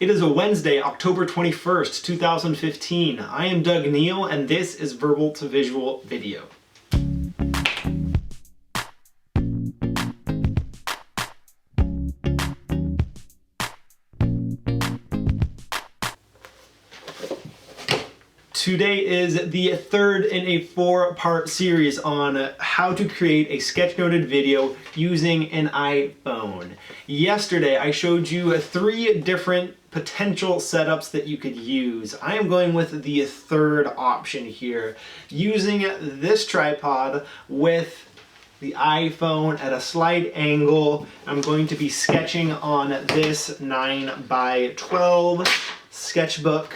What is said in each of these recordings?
It is a Wednesday, October 21st, 2015. I am Doug Neill, and this is Verbal to Visual Video. Today is the third in a four-part series on how to create a sketchnoted video using an iPhone. Yesterday, I showed you three different potential setups that you could use. I am going with the third option here, using this tripod with the iPhone at a slight angle. I'm going to be sketching on this 9x12 sketchbook.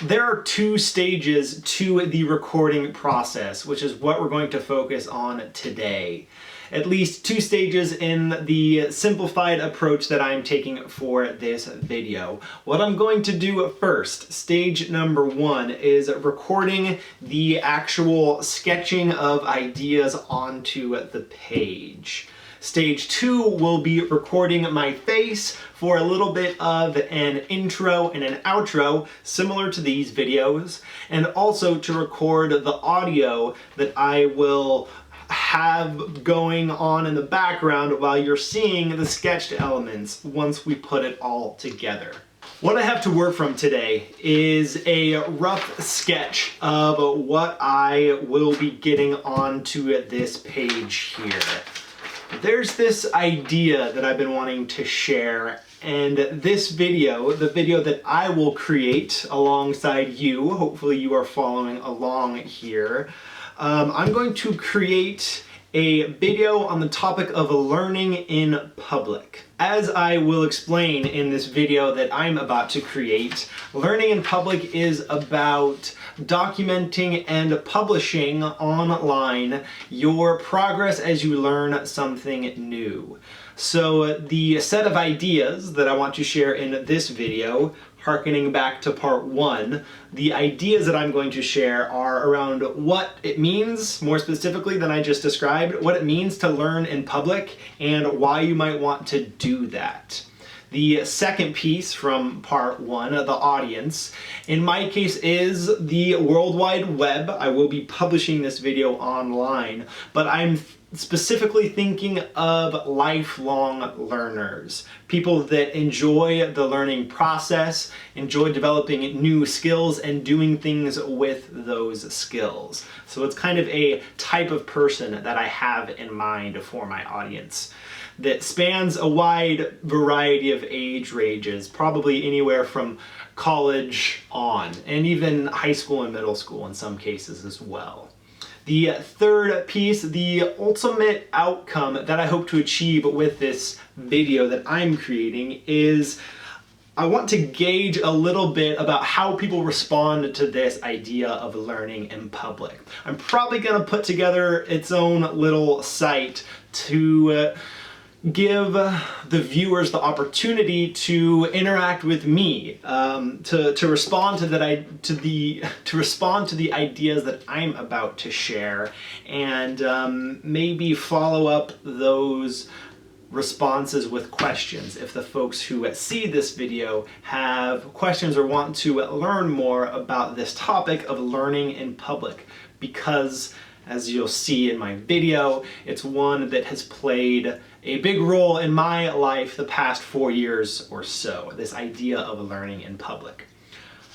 There are two stages to the recording process, which is what we're going to focus on today. At least two stages in the simplified approach that I'm taking for this video. What I'm going to do first, stage number one, is recording the actual sketching of ideas onto the page. Stage two will be recording my face for a little bit of an intro and an outro, similar to these videos, and also to record the audio that I will have going on in the background while you're seeing the sketched elements once we put it all together. What I have to work from today is a rough sketch of what I will be getting onto this page here. There's this idea that I've been wanting to share, and this video, the video that I will create alongside you, hopefully you are following along here, I'm going to create a video on the topic of learning in public. As I will explain in this video that I'm about to create, learning in public is about documenting and publishing online your progress as you learn something new. So the set of ideas that I want to share in this video, harkening back to part one, the ideas that I'm going to share are around what it means, more specifically than I just described, what it means to learn in public and why you might want to do that. The second piece from part one, the audience, in my case is the World Wide Web. I will be publishing this video online, but I'm specifically thinking of lifelong learners, people that enjoy the learning process, enjoy developing new skills and doing things with those skills. So it's kind of a type of person that I have in mind for my audience that spans a wide variety of age ranges, probably anywhere from college on, and even high school and middle school in some cases as well. The third piece, the ultimate outcome that I hope to achieve with this video that I'm creating is I want to gauge a little bit about how people respond to this idea of learning in public. I'm probably going to put together its own little site to give the viewers the opportunity to interact with me, to respond to the ideas that I'm about to share, and maybe follow up those responses with questions if the folks who see this video have questions or want to learn more about this topic of learning in public, because as you'll see in my video, it's one that has played a big role in my life the past 4 years or so, this idea of learning in public.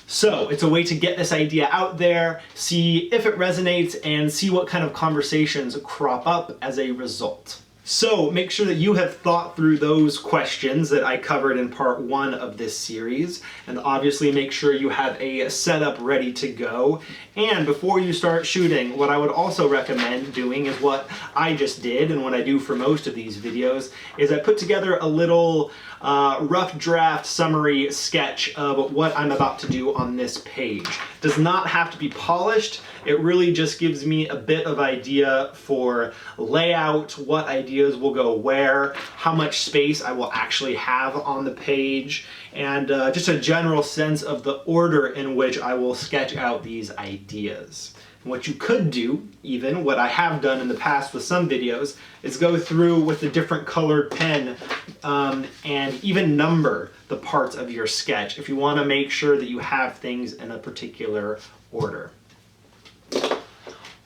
So it's a way to get this idea out there, see if it resonates, and see what kind of conversations crop up as a result. So make sure that you have thought through those questions that I covered in part one of this series, and obviously make sure you have a setup ready to go. And before you start shooting, what I would also recommend doing is what I just did, and what I do for most of these videos, is I put together a little rough draft summary sketch of what I'm about to do on this page. It does not have to be polished. It really just gives me a bit of idea for layout, what ideas will go where, how much space I will actually have on the page, and just a general sense of the order in which I will sketch out these ideas. And what you could do, even what I have done in the past with some videos, is go through with a different colored pen and even number the parts of your sketch if you want to make sure that you have things in a particular order.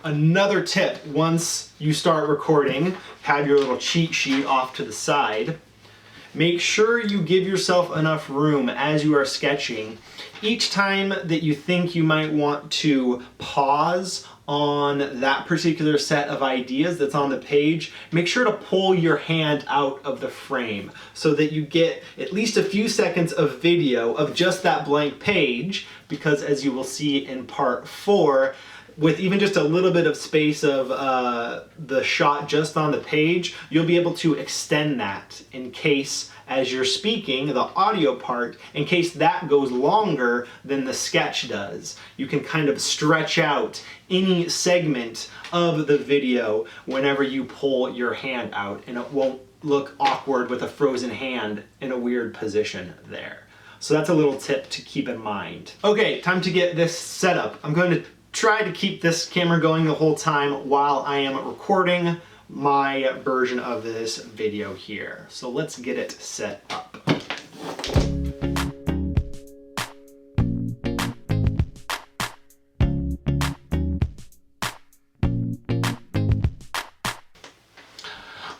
Another tip, once you start recording, have your little cheat sheet off to the side, make sure you give yourself enough room as you are sketching. Each time that you think you might want to pause on that particular set of ideas that's on the page, make sure to pull your hand out of the frame so that you get at least a few seconds of video of just that blank page, because as you will see in part 4, with even just a little bit of space of the shot just on the page, you'll be able to extend that in case, as you're speaking, the audio part, in case that goes longer than the sketch does. You can kind of stretch out any segment of the video whenever you pull your hand out, and it won't look awkward with a frozen hand in a weird position there. So that's a little tip to keep in mind. Okay, time to get this set up. I'm going to try to keep this camera going the whole time while I am recording my version of this video here. So let's get it set up.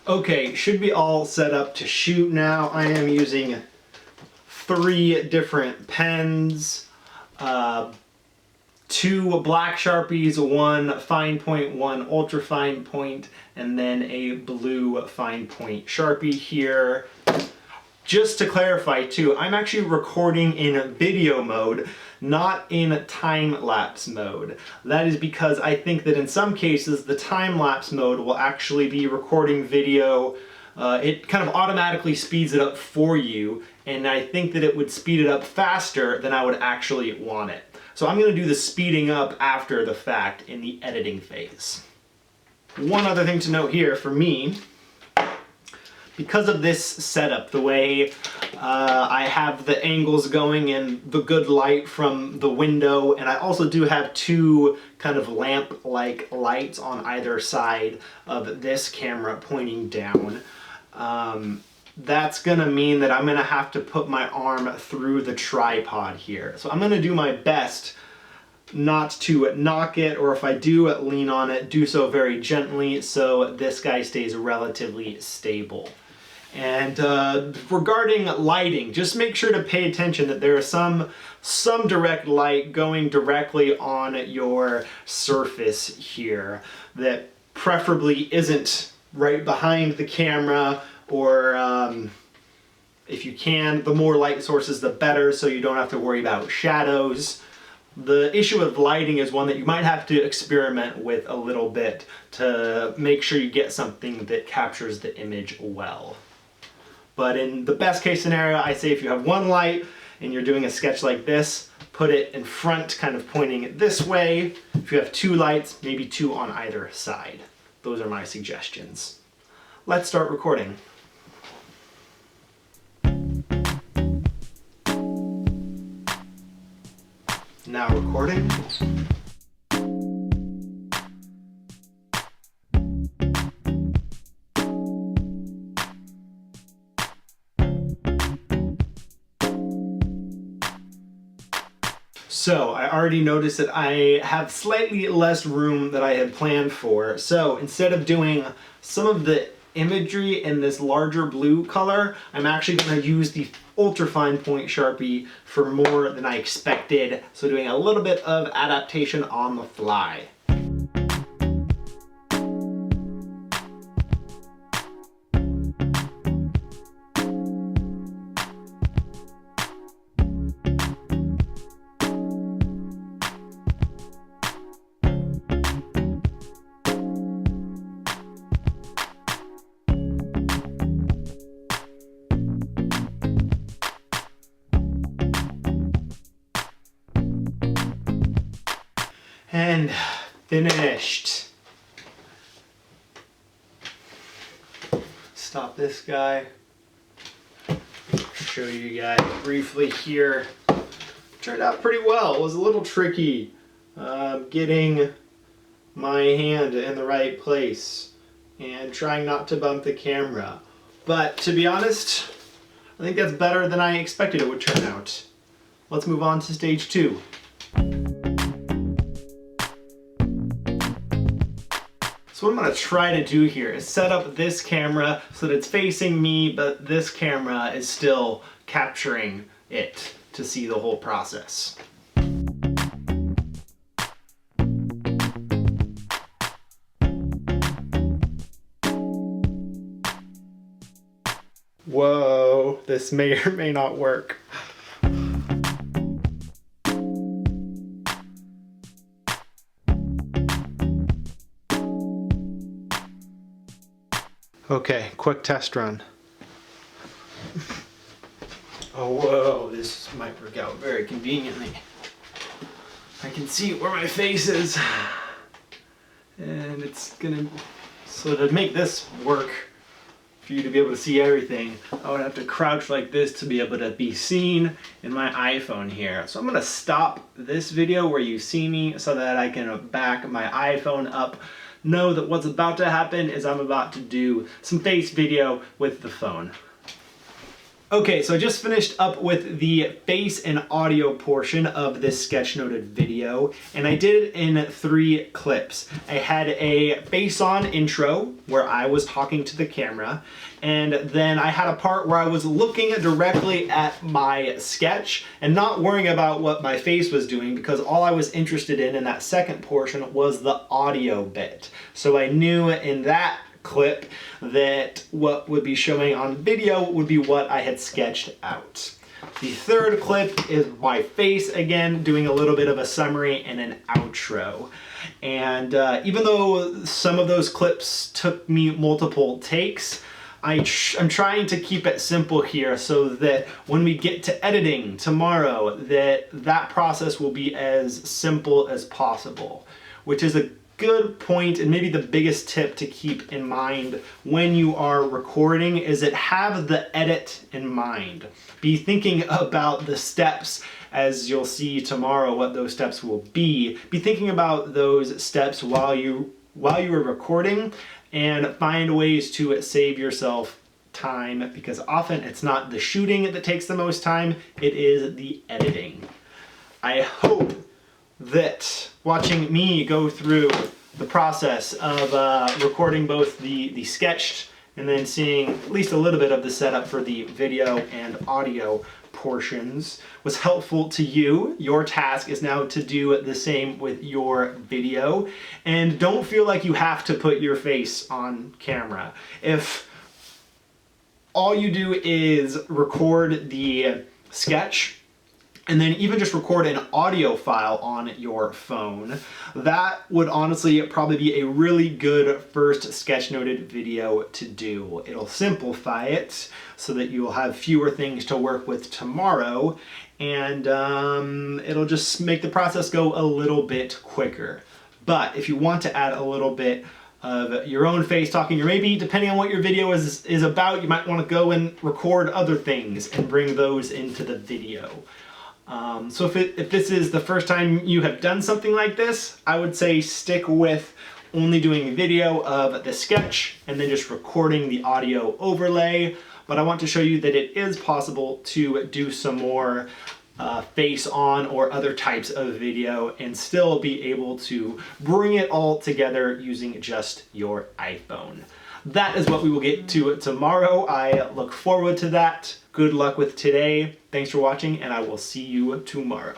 Okay, should be all set up to shoot now. I am using 3 different pens, 2 black Sharpies, 1 fine point, 1 ultra fine point, and then a blue fine point Sharpie here. Just to clarify too, I'm actually recording in video mode, not in time-lapse mode. That is because I think that in some cases the time-lapse mode will actually be recording video. It kind of automatically speeds it up for you, and I think that it would speed it up faster than I would actually want it. So I'm going to do the speeding up after the fact in the editing phase. One other thing to note here for me, because of this setup, the way I have the angles going and the good light from the window, and I also do have 2 kind of lamp-like lights on either side of this camera pointing down, that's gonna mean that I'm gonna have to put my arm through the tripod here. So I'm gonna do my best not to knock it, or if I do lean on it, do so very gently so this guy stays relatively stable. And regarding lighting, just make sure to pay attention that there is some direct light going directly on your surface here that preferably isn't right behind the camera, or if you can, the more light sources the better, so you don't have to worry about shadows. The issue with lighting is one that you might have to experiment with a little bit to make sure you get something that captures the image well. But in the best case scenario, I say if you have 1 light and you're doing a sketch like this, put it in front, kind of pointing this way. If you have 2 lights, maybe 2 on either side. Those are my suggestions. Let's start recording. Now recording. So I already noticed that I have slightly less room that I had planned for. So instead of doing some of the imagery in this larger blue color, I'm actually going to use the ultra fine point Sharpie for more than I expected. So doing a little bit of adaptation on the fly. And finished. Stop this guy. show you guys briefly here. Turned out pretty well. It was a little tricky getting my hand in the right place and trying not to bump the camera. But to be honest, I think that's better than I expected it would turn out. Let's move on to stage 2. So what I'm going to try to do here is set up this camera so that it's facing me, but this camera is still capturing it to see the whole process. Whoa, this may or may not work. Okay, quick test run. Oh, whoa, this might work out very conveniently. I can see where my face is. And it's gonna, so to make this work, for you to be able to see everything, I would have to crouch like this to be able to be seen in my iPhone here. So I'm gonna stop this video where you see me so that I can back my iPhone up. Know that what's about to happen is I'm about to do some face video with the phone. Okay, so I just finished up with the face and audio portion of this Sketchnoted video, and I did it in 3 clips. I had a face-on intro where I was talking to the camera, and then I had a part where I was looking directly at my sketch and not worrying about what my face was doing, because all I was interested in that second portion was the audio bit. So I knew in that clip that what would be showing on video would be what I had sketched out. The third clip is my face again, doing a little bit of a summary and an outro. And even though some of those clips took me multiple takes, I'm trying to keep it simple here so that when we get to editing tomorrow, that process will be as simple as possible, which is a good point, and maybe the biggest tip to keep in mind when you are recording is that have the edit in mind. Be thinking about the steps, as you'll see tomorrow what those steps will be. Be thinking about those steps while you are recording, and find ways to save yourself time, because often it's not the shooting that takes the most time, it is the editing. I hope that watching me go through the process of recording both the sketched and then seeing at least a little bit of the setup for the video and audio portions was helpful to you. Your task is now to do the same with your video, and don't feel like you have to put your face on camera. If all you do is record the sketch and then even just record an audio file on your phone, that would honestly probably be a really good first Sketchnoted video to do. It'll simplify it so that you'll have fewer things to work with tomorrow, and it'll just make the process go a little bit quicker. But if you want to add a little bit of your own face talking, or maybe depending on what your video is about, you might want to go and record other things and bring those into the video. So if this is the first time you have done something like this, I would say stick with only doing video of the sketch and then just recording the audio overlay. But I want to show you that it is possible to do some more face on or other types of video and still be able to bring it all together using just your iPhone. That is what we will get to tomorrow. I look forward to that. Good luck with today. Thanks for watching, and I will see you tomorrow.